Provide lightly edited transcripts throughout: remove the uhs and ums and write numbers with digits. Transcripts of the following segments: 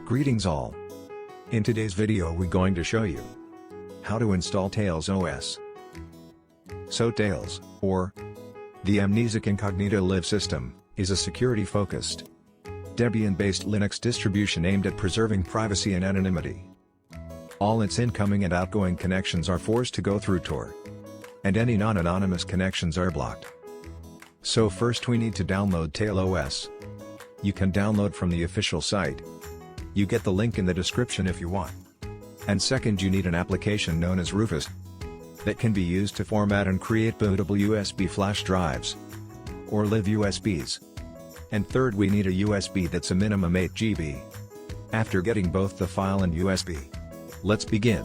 Greetings all. In today's video we're going to show you how to install Tails OS. So Tails, or the Amnesic Incognito Live System, is a security-focused, Debian-based Linux distribution aimed at preserving privacy and anonymity. All its incoming and outgoing connections are forced to go through Tor, and any non-anonymous connections are blocked. So first we need to download Tails OS. You can download from the official site. You get the link in the description if you want. And second, you need an application known as Rufus that can be used to format and create bootable USB flash drives or live USBs. And third, we need a USB that's a minimum 8 GB. After getting both the file and USB, let's begin.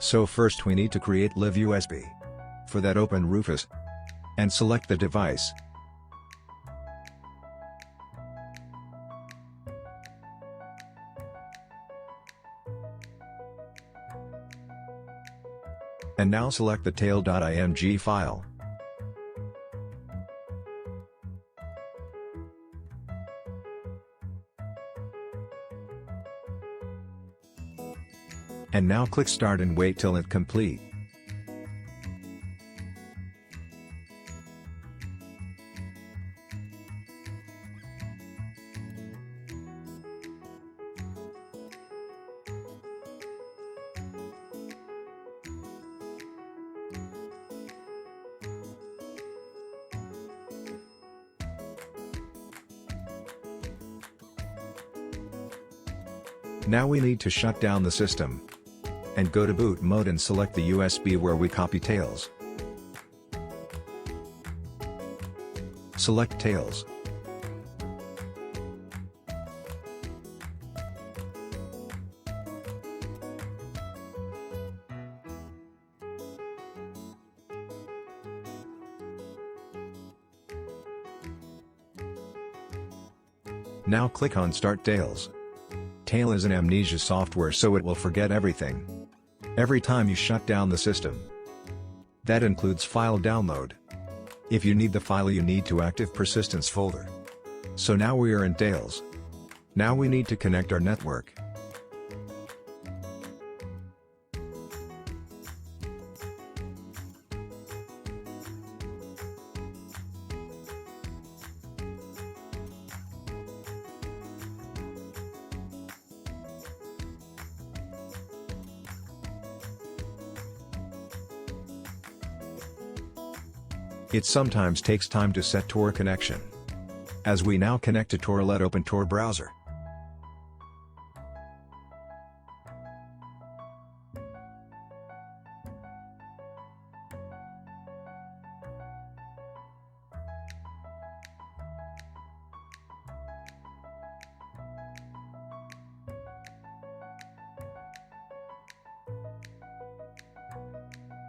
So first we need to create live USB. For that, open Rufus and select the device. And now select the tail.img file. And now click Start and wait till it complete. Now we need to shut down the system and go to boot mode and select the USB where we copy Tails. Select Tails. Now click on Start Tails. Tails is an amnesia software, so it will forget everything every time you shut down the system. That includes file download. If you need the file, you need to active persistence folder. So now we are in Tails. Now we need to connect our network. It sometimes takes time to set Tor connection. As we now connect to Tor, let open Tor browser.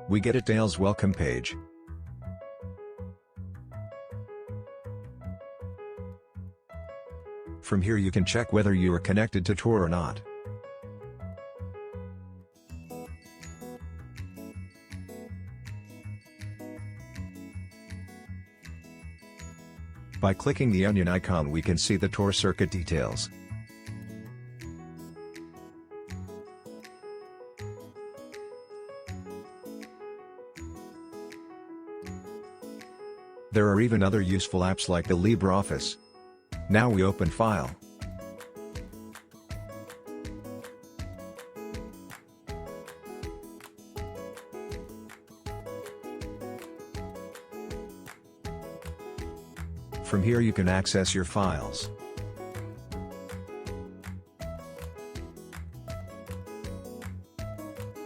We get a Tails welcome page. From here you can check whether you are connected to Tor or not. By clicking the onion icon we can see the Tor circuit details. There are even other useful apps like the LibreOffice. Now we open File. From here you can access your files.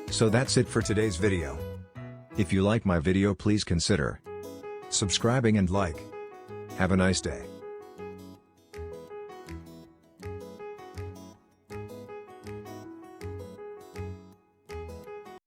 So that's it for today's video. If you like my video, please consider subscribing and like. Have a nice day.